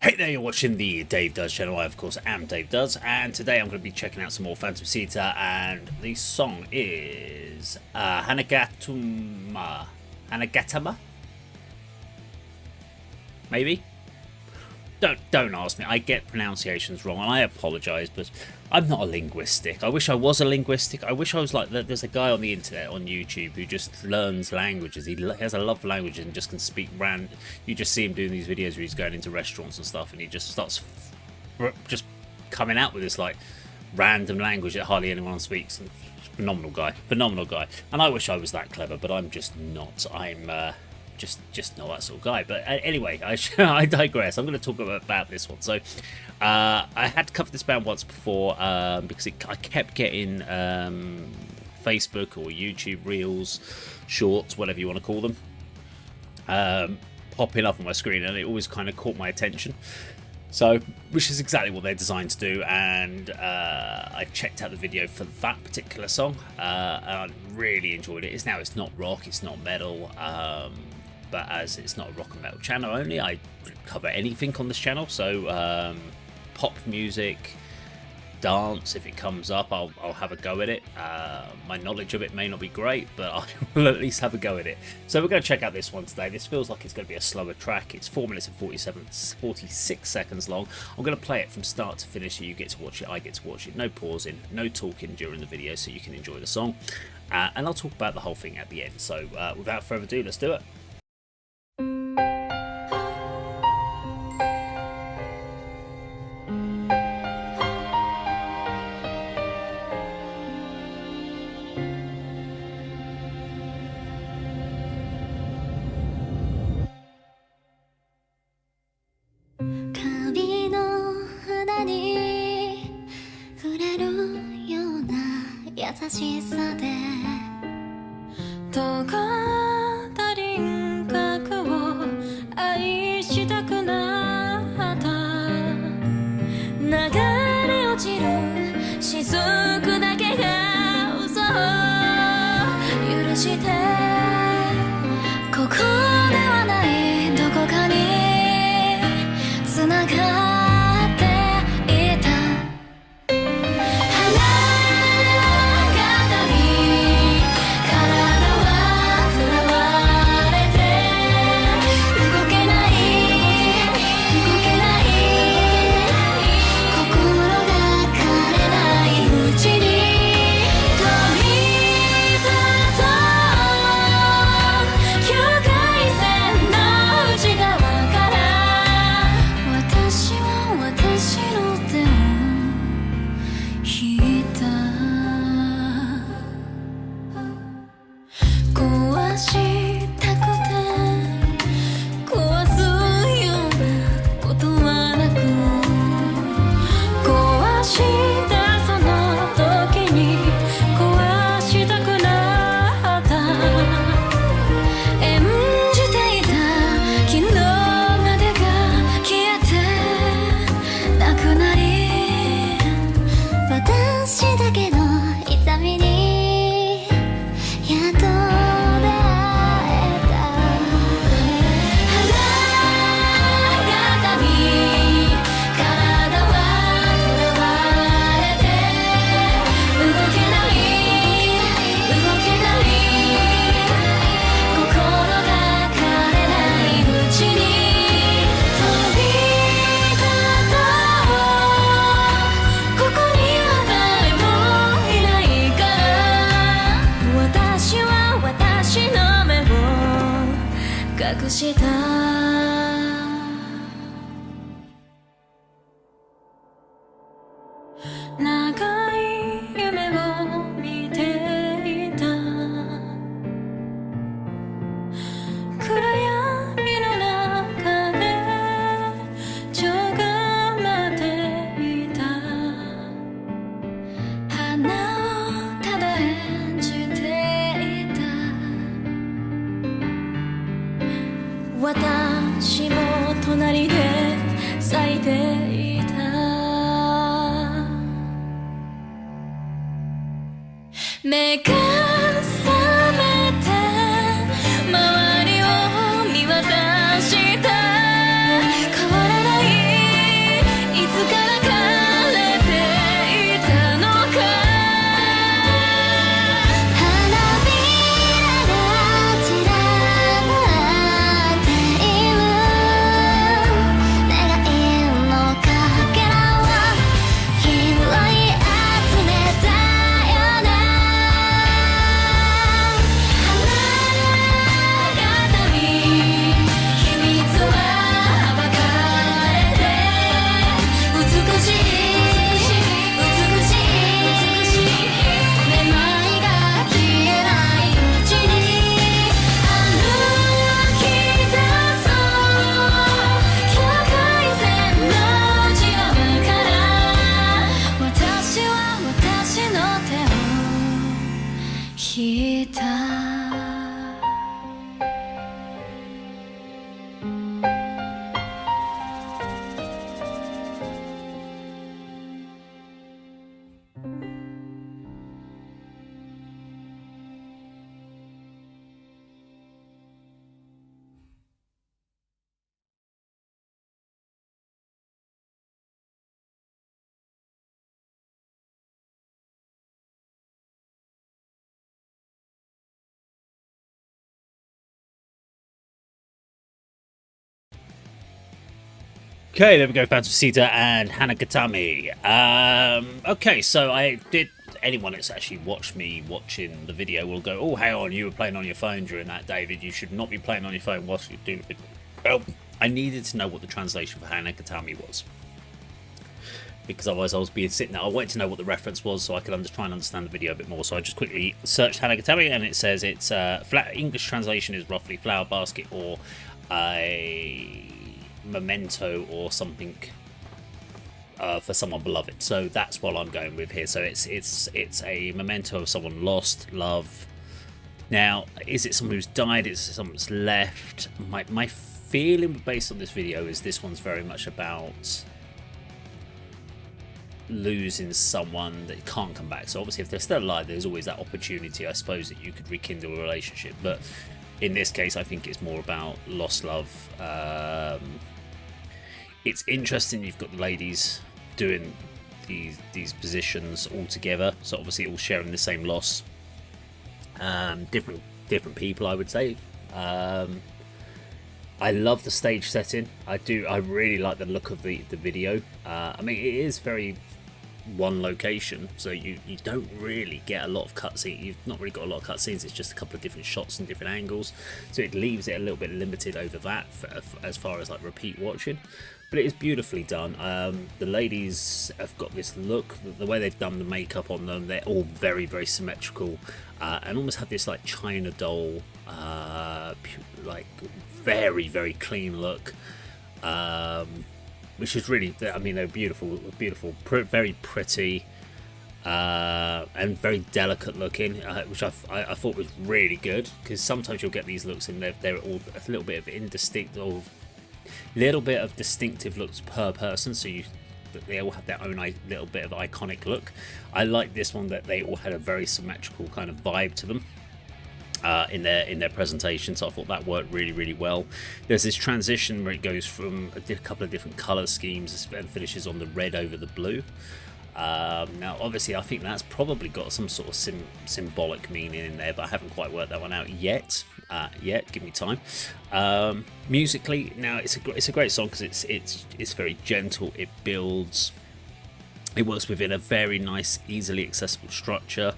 Hey there, you're watching the Dave Does channel. I, of course, am Dave Does, and today I'm going to be checking out some more Phantom Sita, and the song is HANAGATAMI? Maybe? Don't ask me. I get pronunciations wrong, and I apologise, but I'm not a linguistic. I wish I was a linguistic. I wish I was like there's a guy on the internet on YouTube who just learns languages. He has a love of languages and just can speak you just see him doing these videos where he's going into restaurants and stuff, and he just starts just coming out with this like random language that hardly anyone speaks. And phenomenal guy, and I wish I was that clever, but I'm just not. I'm just not that sort of guy. But anyway, I digress. I'm going to talk about this one. So I had covered this band once before because I kept getting Facebook or YouTube Reels, Shorts, whatever you want to call them, popping up on my screen, and it always kind of caught my attention. So, which is exactly what they're designed to do, and I checked out the video for that particular song, and I really enjoyed it. It's not rock, it's not metal, but as it's not a rock and metal channel only, I cover anything on this channel. So pop music, dance, if it comes up, I'll have a go at it. My knowledge of it may not be great, but I will at least have a go at it. So we're going to check out this one today. This feels like it's going to be a slower track. It's 4 minutes and 46 seconds long. I'm going to play it from start to finish, so you get to watch it, I get to watch it. No pausing, no talking during the video, so you can enjoy the song. And I'll talk about the whole thing at the end. So without further ado, let's do it.優しさで尖った輪郭を愛したくなった流れ落ちる雫だけが嘘を許してここではないどこかに繋がっていた隠した長い夢を見ていた暗闇の中でちょがまっていた花をただ演じていた私も隣で咲いていた目が覚めて周りを見渡した変わらない引いたOkay, there we go, fans of Sita and HANAGATAMI. Okay, so anyone that's actually watched me watching the video will go, oh, hang on, you were playing on your phone during that, David. You should not be playing on your phone whilst you're doing the video. Well, I needed to know what the translation for HANAGATAMI was. Because otherwise I was being sitting there. I wanted to know what the reference was so I could try and understand the video a bit more. So I just quickly searched HANAGATAMI and it says it's English translation is roughly flower basket or a memento or something for someone beloved. So that's what I'm going with here. So it's a memento of someone lost, love. Now, is it someone who's died? Is it someone that's left? My feeling based on this video is this one's very much about losing someone that can't come back. So obviously if they're still alive, there's always that opportunity, I suppose, that you could rekindle a relationship. But in this case, I think it's more about lost love. It's interesting you've got the ladies doing these positions all together, so obviously all sharing the same loss. Different people, I would say. I love the stage setting. I really like the look of the video. I mean, it is very one location, so you don't really get a lot of cutscenes. You've not really got a lot of cutscenes. It's just a couple of different shots and different angles, so it leaves it a little bit limited over that as far as like repeat watching. But it is beautifully done. The ladies have got this look, the way they've done the makeup on them, they're all very, very symmetrical, and almost have this like China doll, like very, very clean look, which is really, I mean, they're beautiful, very pretty, and very delicate looking, which I thought was really good, because sometimes you'll get these looks and they're all a little bit of indistinct, or little bit of distinctive looks per person, so they all have their own little bit of iconic look. I like this one that they all had a very symmetrical kind of vibe to them in their presentation, so I thought that worked really, really well. There's this transition where it goes from a couple of different color schemes and finishes on the red over the blue. Now obviously I think that's probably got some sort of symbolic meaning in there, but I haven't quite worked that one out yet. Give me time. Musically, now it's a great song because it's very gentle. It builds. It works within a very nice, easily accessible structure.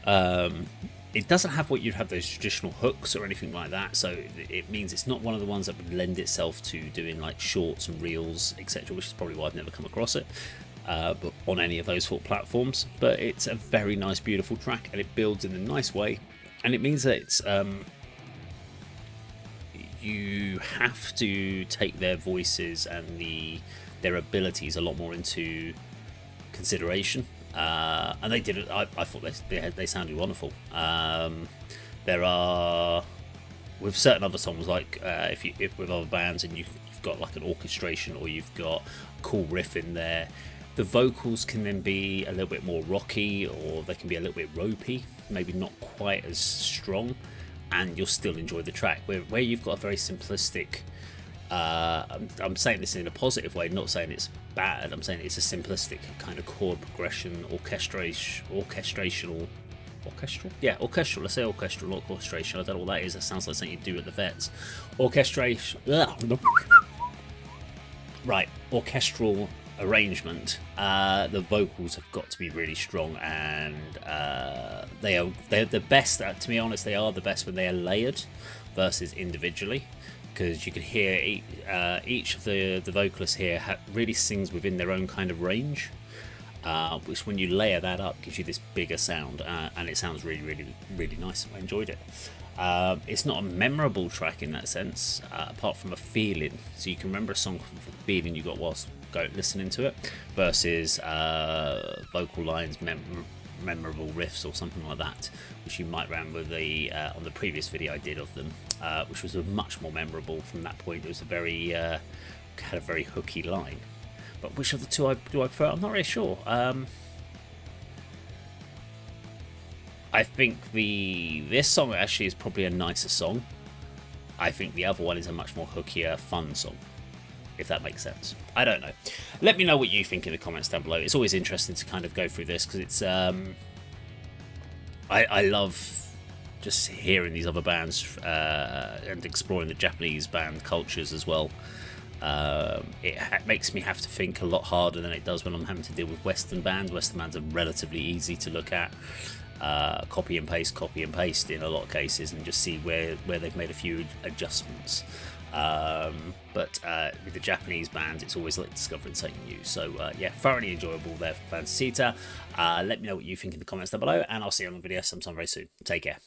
It doesn't have what you'd have those traditional hooks or anything like that, so it means it's not one of the ones that would lend itself to doing like shorts and reels, etc., which is probably why I've never come across it. But on any of those 4 platforms. But it's a very nice, beautiful track, and it builds in a nice way, and it means that it's you have to take their voices and their abilities a lot more into consideration, and they did it. I thought they sounded wonderful. There are, with certain other songs, like if with other bands and you've got like an orchestration or you've got a cool riff in there, the vocals can then be a little bit more rocky, or they can be a little bit ropey, maybe not quite as strong, and you'll still enjoy the track. Where you've got a very simplistic, I'm saying this in a positive way, not saying it's bad, I'm saying it's a simplistic kind of chord progression, orchestral, let's say orchestral, not orchestration, I don't know what that is, that sounds like something you do at the vets. Orchestral arrangement. The vocals have got to be really strong, and they're the best. To be honest, they are the best when they are layered versus individually, because you can hear each of the vocalists here really sings within their own kind of range, which when you layer that up gives you this bigger sound, and it sounds really, really, really nice. I enjoyed it. It's not a memorable track in that sense, apart from a feeling. So you can remember a song from the feeling you got whilst listening to it, versus vocal lines memorable riffs or something like that, which you might remember the on the previous video I did of them, which was much more memorable from that point. It was a very had a very hooky line. But which of the two do I prefer? I'm not really sure. I think this song actually is probably a nicer song. I think the other one is a much more hookier, fun song, if that makes sense. I don't know. Let me know what you think in the comments down below. It's always interesting to kind of go through this, because it's I love just hearing these other bands and exploring the Japanese band cultures as well. It makes me have to think a lot harder than it does when I'm having to deal with Western bands. Western bands are relatively easy to look at. Copy and paste in a lot of cases, and just see where they've made a few adjustments. But with the Japanese bands, it's always like discovering something new. So yeah, thoroughly enjoyable there for fans of Sita. Let me know what you think in the comments down below, and I'll see you on the video sometime very soon. Take care.